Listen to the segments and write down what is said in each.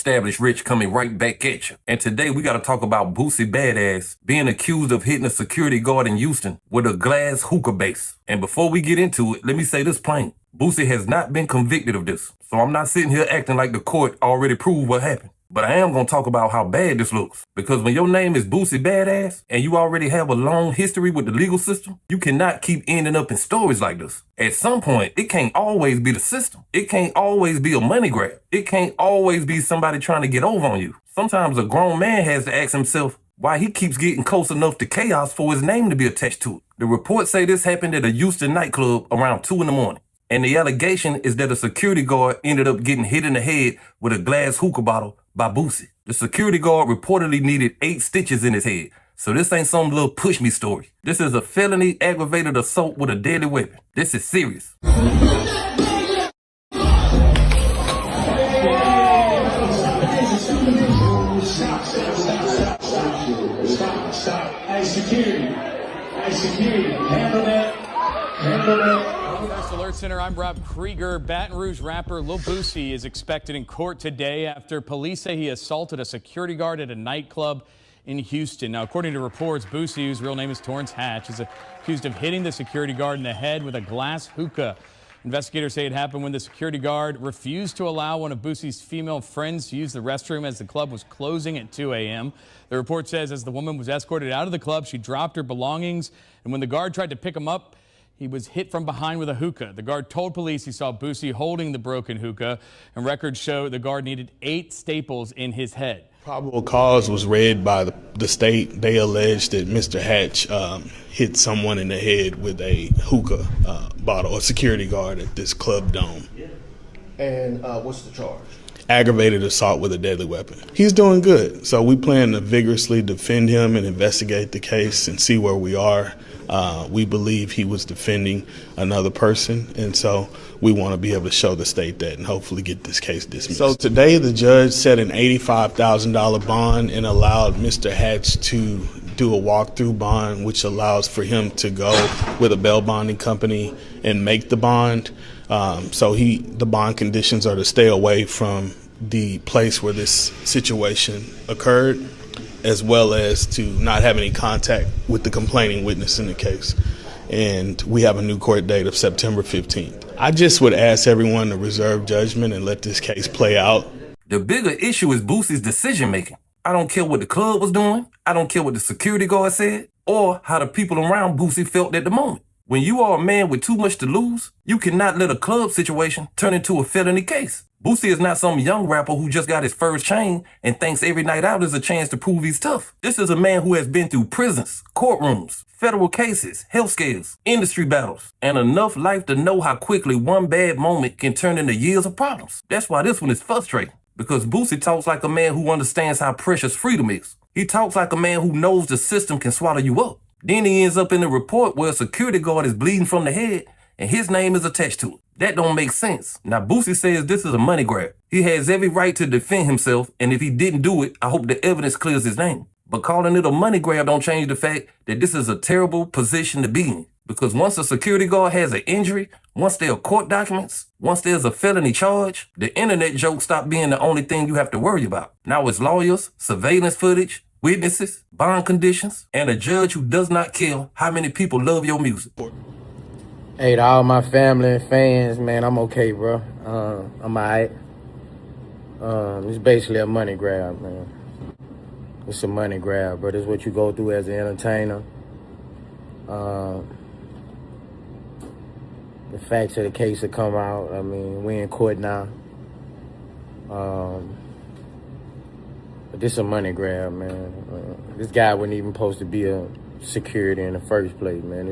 established rich coming right back at you. And today we gotta talk about Boosie Badazz being accused of hitting a security guard in Houston with a glass hookah base. And before we get into it, let me say this plain. Boosie has not been convicted of this. So I'm not sitting here acting like the court already proved what happened. But I am going to talk about how bad this looks. Because when your name is Boosie Badazz and you already have a long history with the legal system, you cannot keep ending up in stories like this. At some point, it can't always be the system. It can't always be a money grab. It can't always be somebody trying to get over on you. Sometimes a grown man has to ask himself why he keeps getting close enough to chaos for his name to be attached to it. The reports say this happened at a Houston nightclub around 2 a.m. And the allegation is that a security guard ended up getting hit in the head with a glass hookah bottle by Boosie. The security guard reportedly needed 8 stitches in his head. So this ain't some little push me story. This is a felony aggravated assault with a deadly weapon. This is serious. Stop. Hey, security. Handle that. First Alert Center, I'm Rob Krieger. Baton Rouge rapper Lil Boosie is expected in court today after police say he assaulted a security guard at a nightclub in Houston. Now, according to reports, Boosie, whose real name is R.I.C.H, is accused of hitting the security guard in the head with a glass hookah. Investigators say it happened when the security guard refused to allow one of Boosie's female friends to use the restroom as the club was closing at 2 a.m. The report says as the woman was escorted out of the club, she dropped her belongings, and when the guard tried to pick him up, he was hit from behind with a hookah. The guard told police he saw Boosie holding the broken hookah, and records show the guard needed 8 staples in his head. Probable cause was read by the state. They alleged that Mr. Hatch hit someone in the head with a hookah bottle, a security guard at this club dome. And what's the charge? Aggravated assault with a deadly weapon. He's doing good. So we plan to vigorously defend him and investigate the case and see where we are. We believe he was defending another person, and so we want to be able to show the state that and hopefully get this case dismissed. So today the judge set an $85,000 bond and allowed Mr. Hatch to do a walkthrough bond, which allows for him to go with a bail bonding company and make the bond. The bond conditions are to stay away from the place where this situation occurred, as well as to not have any contact with the complaining witness in the case. And we have a new court date of September 15th. I just would ask everyone to reserve judgment and let this case play out. The bigger issue is Boosie's decision making. I don't care what the club was doing. I don't care what the security guard said or how the people around Boosie felt at the moment. When you are a man with too much to lose, you cannot let a club situation turn into a felony case. Boosie is not some young rapper who just got his first chain and thinks every night out is a chance to prove he's tough. This is a man who has been through prisons, courtrooms, federal cases, health scares, industry battles, and enough life to know how quickly one bad moment can turn into years of problems. That's why this one is frustrating, because Boosie talks like a man who understands how precious freedom is. He talks like a man who knows the system can swallow you up. Then he ends up in a report where a security guard is bleeding from the head and his name is attached to it. That don't make sense. Now, Boosie says this is a money grab. He has every right to defend himself, and if he didn't do it, I hope the evidence clears his name. But calling it a money grab don't change the fact that this is a terrible position to be in. Because once a security guard has an injury, once there are court documents, once there's a felony charge, the internet jokes stop being the only thing you have to worry about. Now it's lawyers, surveillance footage, witnesses, bond conditions, and a judge who does not care how many people love your music. Hey, to all my family and fans, man, I'm okay, bro. I'm all right. It's basically a money grab, man. It's a money grab, bro. This is what you go through as an entertainer. The facts of the case will come out. I mean, we in court now. But this is a money grab, man. This guy wasn't even supposed to be a security in the first place, man.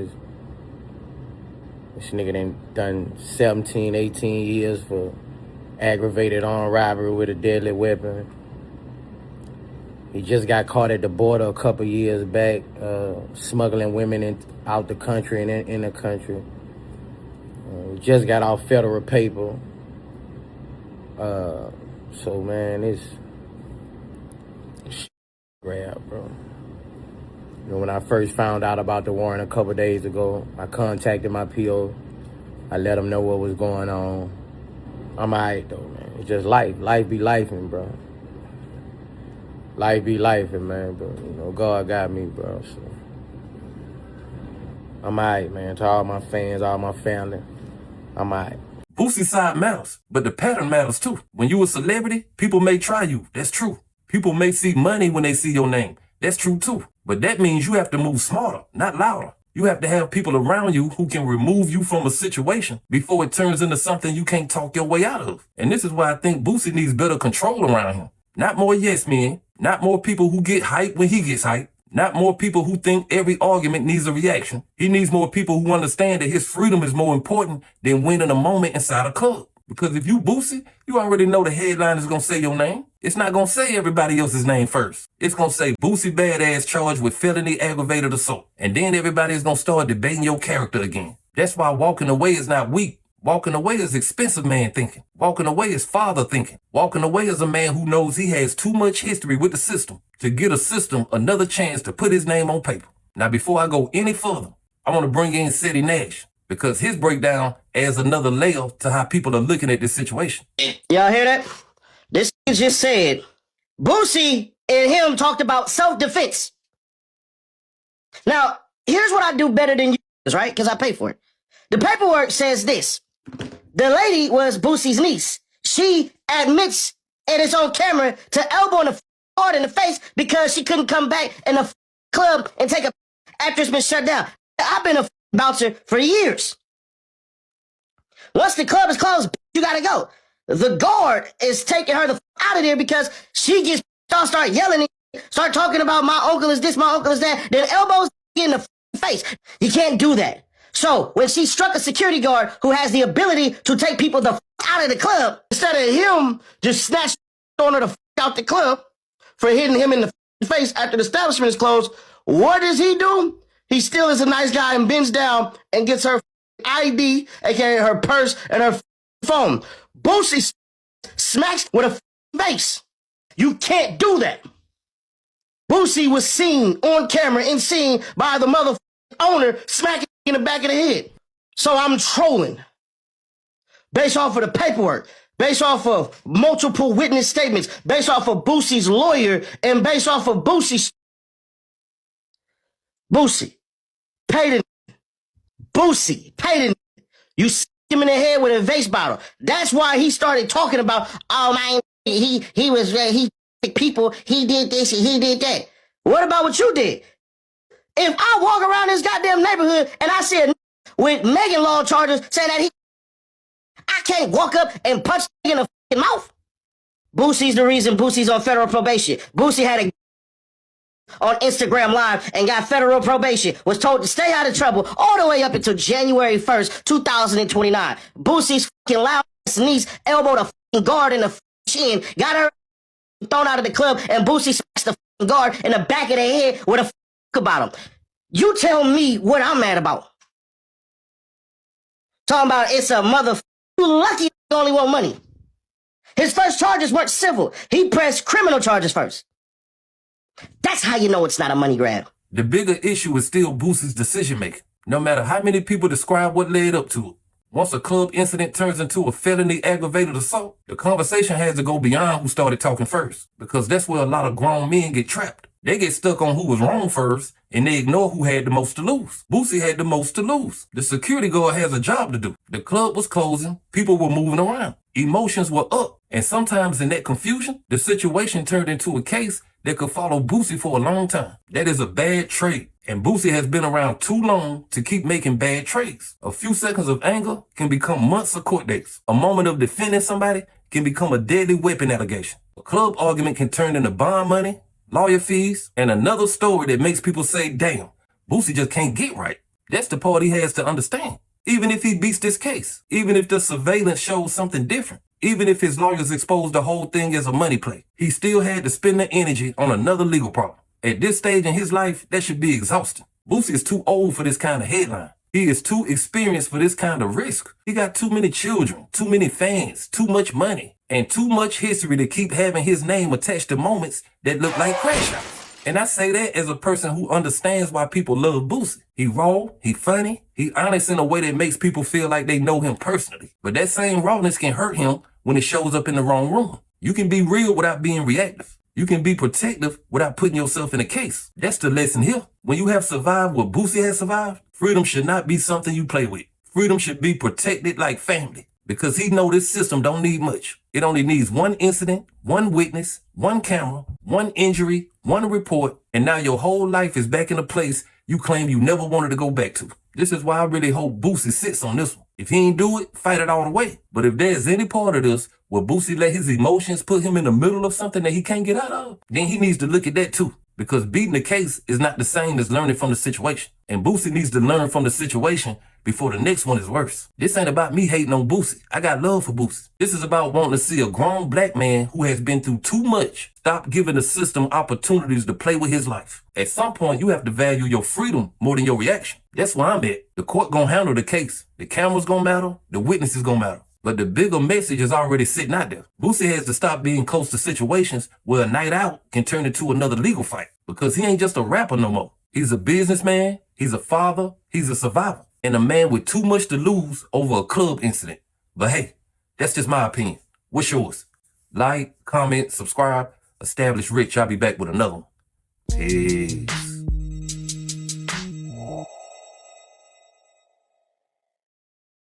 This nigga done 17, 18 years for aggravated armed robbery with a deadly weapon. He just got caught at the border a couple years back, smuggling women out the country and in the country. He just got off federal paper. So, man, it's grab, bro. You know, when I first found out about the warrant a couple days ago, I contacted my PO. I let him know what was going on. I'm all right, though, man. It's just life. Life be lifing, bro. life be life, man. But, you know, God got me, bro. So I'm all right, man. To all my fans, all my family, I'm all right. Boosie's side matters, but the pattern matters too. When you a celebrity, people may try you. That's true. People may see money when they see your name. That's true too. But that means you have to move smarter, not louder. You have to have people around you who can remove you from a situation before it turns into something you can't talk your way out of. And this is why I think Boosie needs better control around him. Not more yes men, not more people who get hyped when he gets hyped, not more people who think every argument needs a reaction. He needs more people who understand that his freedom is more important than winning a moment inside a club. Because if you Boosie, you already know the headline is going to say your name. It's not going to say everybody else's name first. It's going to say Boosie Badazz charged with felony aggravated assault. And then everybody is going to start debating your character again. That's why walking away is not weak. Walking away is expensive man thinking. Walking away is father thinking. Walking away is a man who knows he has too much history with the system to give a system another chance to put his name on paper. Now, before I go any further, I want to bring in City Nash because his breakdown adds another layer to how people are looking at this situation. Y'all hear that? This just said, Boosie and him talked about self-defense. Now, here's what I do better than you, right? Because I pay for it. The paperwork says this. The lady was Boosie's niece. She admits, and it's on camera, to elbowing the hard in the face because she couldn't come back in the club and take a after it's been shut down. I've been a bouncer for years. Once the club is closed, you gotta go. The guard is taking her the out of there because she just start yelling, start talking about my uncle is this, my uncle is that, then elbows in the face. You can't do that. So when she struck a security guard who has the ability to take people the out of the club, instead of him just snatch on her the out the club for hitting him in the face after the establishment is closed, what does he do? He still is a nice guy and bends down and gets her ID, aka her purse and her phone. Boosie smacks with a face. You can't do that. Boosie was seen on camera and seen by the mother owner smacking in the back of the head. So I'm trolling based off of the paperwork, based off of multiple witness statements, based off of Boosie's lawyer, and based off of Boosie's. Boosie, pay the Boosie, pay the you stick him in the head with a vase bottle. That's why he started talking about, oh man, he people, he did this, he did that. What about what you did? If I walk around this goddamn neighborhood and I see a with Megan law charges saying that I can't walk up and punch in the fucking mouth. Boosie's the reason Boosie's on federal probation. Boosie had a on Instagram Live and got federal probation, was told to stay out of trouble all the way up until January 1st, 2029. Boosie's fucking loud niece elbowed a fucking guard in the chin, got her thrown out of the club, and Boosie smacks the fucking guard in the back of the head with a about him. You tell me what I'm mad about. Talking about it's a mother. You lucky you only want money. His first charges weren't civil. He pressed criminal charges first. That's how you know it's not a money grab. The bigger issue is still Boosie's decision making. No matter how many people describe what led up to it. Once a club incident turns into a felony aggravated assault, the conversation has to go beyond who started talking first. Because that's where a lot of grown men get trapped. They get stuck on who was wrong first, and they ignore who had the most to lose. Boosie had the most to lose. The security guard has a job to do. The club was closing. People were moving around. Emotions were up. And sometimes in that confusion, the situation turned into a case that could follow Boosie for a long time. That is a bad trade. And Boosie has been around too long to keep making bad trades. A few seconds of anger can become months of court dates. A moment of defending somebody can become a deadly weapon allegation. A club argument can turn into bond money, lawyer fees, and another story that makes people say, damn, Boosie just can't get right. That's the part he has to understand. Even if he beats this case, even if the surveillance shows something different, even if his lawyers expose the whole thing as a money play, he still had to spend the energy on another legal problem. At this stage in his life, that should be exhausting. Boosie is too old for this kind of headline. He is too experienced for this kind of risk. He got too many children, too many fans, too much money, and too much history to keep having his name attached to moments that look like crash outs. And I say that as a person who understands why people love Boosie. He raw, he funny, he honest in a way that makes people feel like they know him personally. But that same rawness can hurt him when it shows up in the wrong room. You can be real without being reactive. You can be protective without putting yourself in a case. That's the lesson here. When you have survived what Boosie has survived, freedom should not be something you play with. Freedom should be protected like family, because he know this system don't need much. It only needs one incident, one witness, one camera, one injury, one report, and now your whole life is back in a place you claim you never wanted to go back to. This is why I really hope Boosie sits on this one. If he ain't do it, fight it all the way. But if there's any part of this where Boosie let his emotions put him in the middle of something that he can't get out of, then he needs to look at that too. Because beating the case is not the same as learning from the situation. And Boosie needs to learn from the situation before the next one is worse. This ain't about me hating on Boosie. I got love for Boosie. This is about wanting to see a grown black man who has been through too much stop giving the system opportunities to play with his life. At some point, you have to value your freedom more than your reaction. That's where I'm at. The court gonna handle the case. The camera's gonna matter. The witnesses gonna matter. But the bigger message is already sitting out there. Boosie has to stop being close to situations where a night out can turn into another legal fight. Because he ain't just a rapper no more. He's a businessman, he's a father, he's a survivor, and a man with too much to lose over a club incident. But hey, that's just my opinion. What's yours? Like, comment, subscribe. Established Rich. I'll be back with another one. Peace.